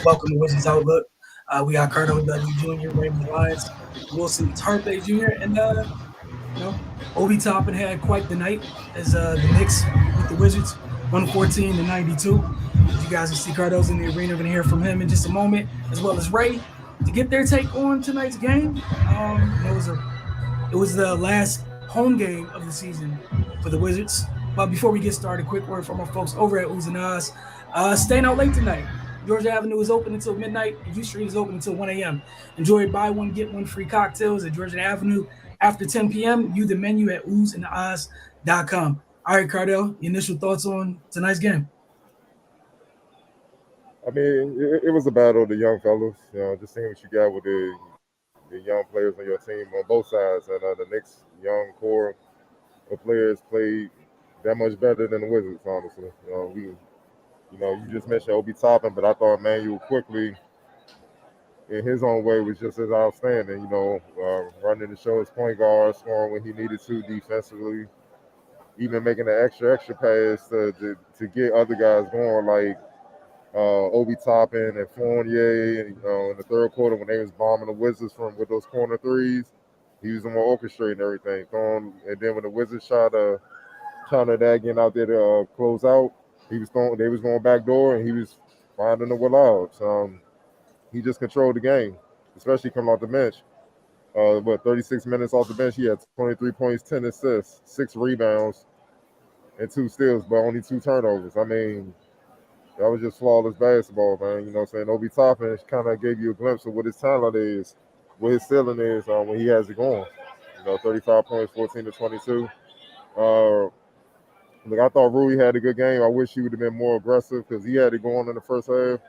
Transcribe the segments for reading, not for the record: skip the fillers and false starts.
Welcome to Wizards Outlook. We got Cardo W Jr., Raymond Lions, Wilson Tarpe Jr., and Obi Toppin had quite the night as the Knicks beat the Wizards 114-92. As you guys can see, Cardo's in the arena. We're going to hear from him in just a moment, as well as Ray, to get their take on tonight's game. It was the last home game of the season for the Wizards. But before we get started, quick word from our folks over at Ooze and Oz. Staying out late tonight. Georgia Avenue is open until midnight, and U Street is open until 1 a.m. Enjoy buy one, get one free cocktails at Georgia Avenue after 10 p.m. View the menu at oozeandoz.com. All right, Cardell, your initial thoughts on tonight's game? I mean, it was a battle of the young fellas. Just seeing what you got with the young players on your team on both sides, and the Knicks' young core of players played that much better than the Wizards. Honestly, you just mentioned Obi Toppin, but I thought Emmanuel quickly, in his own way, was just as outstanding. Running the show as point guard, scoring when he needed to defensively, even making an extra pass to get other guys going, like Obi Toppin and Fournier, in the third quarter when they was bombing the Wizards from with those corner threes. He was the one orchestrating everything, throwing, and then when the Wizards shot counter that getting out there to close out, he was throwing. They was going back door, and he was finding the willouts. He just controlled the game, especially coming off the bench. 36 minutes off the bench, he had 23 points, 10 assists, 6 rebounds, and 2 steals, but only 2 turnovers. I mean, that was just flawless basketball, man. You know what I'm saying? Obi Toppin kind of gave you a glimpse of what his talent is, what his ceiling is when he has it going. 35 points, 14 to 22. Look, I thought Rui had a good game. I wish he would have been more aggressive because he had it going in the first half.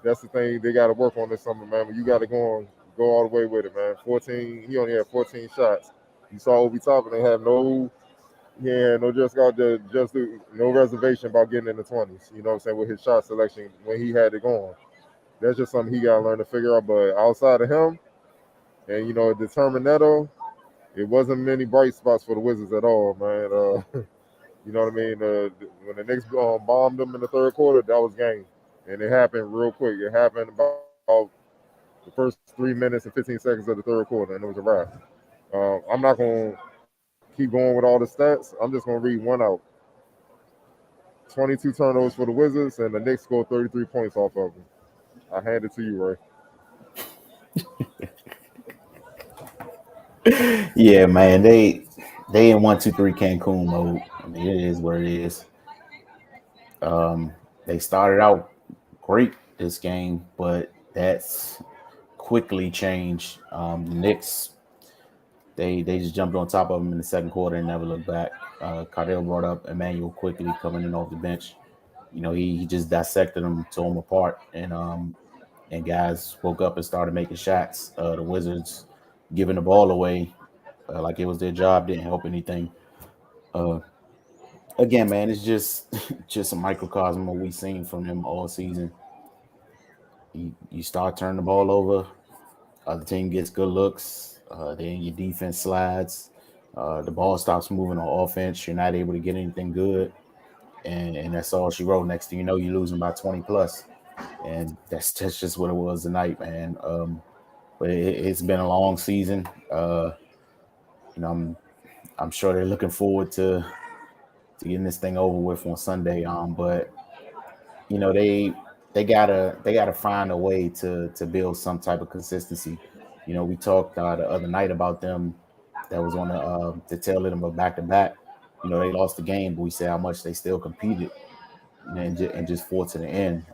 That's the thing they got to work on this summer, man. But you got to go all the way with it, man. 14. He only had 14 shots. You saw Obi Toppin. They have no no reservation about getting in the 20s. You know what I'm saying, with his shot selection when he had it going. That's just something he got to learn to figure out. But outside of him, and determine Neto, it wasn't many bright spots for the Wizards at all, man. You know what I mean? When the Knicks bombed them in the third quarter, that was game. And it happened real quick. It happened about the first 3 minutes and 15 seconds of the third quarter, and it was a wrap. I'm not going to keep going with all the stats. I'm just going to read one out. 22 turnovers for the Wizards, and the Knicks scored 33 points off of them. I hand it to you, Ray. Yeah, man, they in 1-2-3 Cancun mode. I mean, it is what it is. They started out great this game, but that's quickly changed. The Knicks, they just jumped on top of them in the second quarter and never looked back. Cardell brought up Emmanuel quickly coming in off the bench. He just dissected them, tore them apart, and guys woke up and started making shots. The Wizards giving the ball away like it was their job didn't help anything. Uh, Again, man, it's just just a microcosm of what we've seen from him all season. You start turning the ball over, other team gets good looks, then your defense slides, the ball stops moving on offense. You're not able to get anything good, and that's all she wrote. Next thing you know, you're losing by 20 plus, and that's just what it was tonight, man. But it's been a long season. You know, I'm sure they're looking forward to getting this thing over with on Sunday. But they gotta find a way to build some type of consistency. We talked the other night about them that was on the tail end of a back to back. They lost the game, but we said how much they still competed and just fought to the end.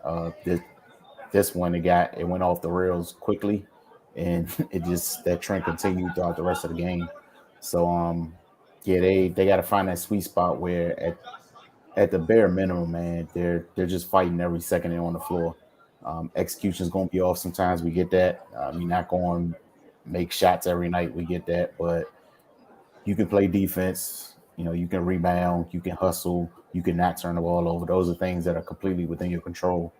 This one it went off the rails quickly, and it just that trend continued throughout the rest of the game. So yeah, they got to find that sweet spot where at the bare minimum, man, they're just fighting every second they're on the floor. Execution's going to be off sometimes. We get that. You're not going to make shots every night. We get that, but you can play defense. You can rebound. You can hustle. You can not turn the ball over. Those are things that are completely within your control,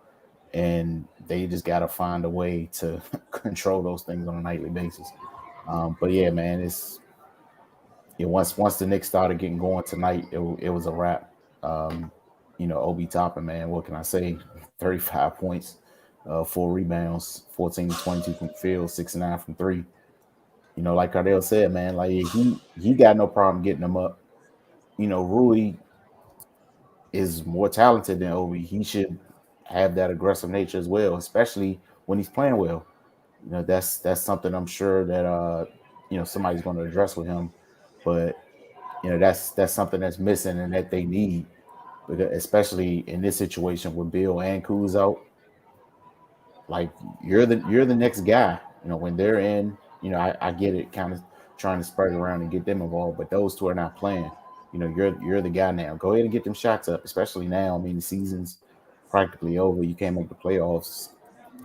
and they just got to find a way to control those things on a nightly basis. But yeah, man, once the Knicks started getting going tonight, it was a wrap. Obi Toppin, man, what can I say? 35 points, 4 rebounds, 14 22 from the field, 6 9 from three. Like Cardell said, man, like he got no problem getting them up. Rui is more talented than Obi. He should have that aggressive nature as well, especially when he's playing well. That's something I'm sure that somebody's going to address with him. But that's something that's missing and that they need, because especially in this situation with Bill and Kuz out. Like you're the next guy. When they're in, I get it, kind of trying to spread around and get them involved, but those two are not playing. You're the guy now. Go ahead and get them shots up, especially now. I mean, the season's practically over. You can't make the playoffs.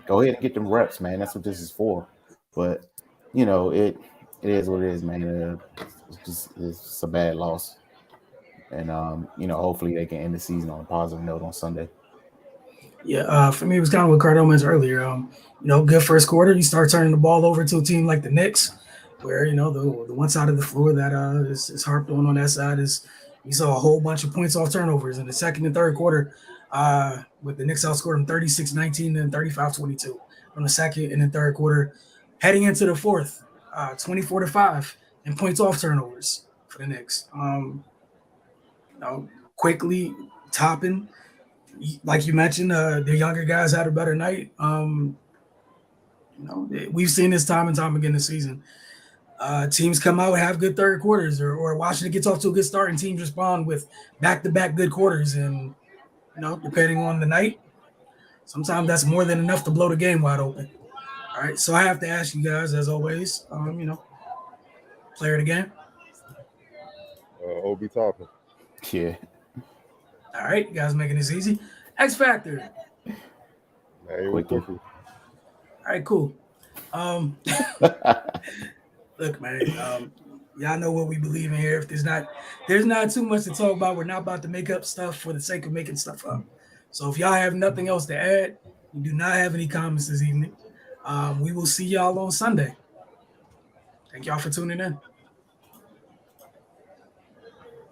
Go ahead and get them reps, man. That's what this is for. But it is what it is, man. It's a bad loss, and hopefully they can end the season on a positive note on Sunday. Yeah, for me, it was kind of what Cardone mentioned earlier. Good first quarter. You start turning the ball over to a team like the Knicks, where the one side of the floor that is harped on that side is we saw a whole bunch of points off turnovers in the second and third quarter. With the Knicks outscored them 36-19 and 35-22 from the second and the third quarter, heading into the fourth, 24-5 and points off turnovers for the Knicks. Quickly topping. Like you mentioned, the younger guys had a better night. We've seen this time and time again this season. Teams come out, have good third quarters, or Washington gets off to a good start, and teams respond with back-to-back good quarters. And depending on the night, sometimes that's more than enough to blow the game wide open. All right, so I have to ask you guys, as always, player of the game. Obi Toppin. Yeah. All right, you guys making this easy. X Factor. Quickly. All right, cool. Look, man, y'all know what we believe in here. If there's not too much to talk about, we're not about to make up stuff for the sake of making stuff up. So if y'all have nothing else to add, you do not have any comments this evening, we will see y'all on Sunday. Thank y'all for tuning in.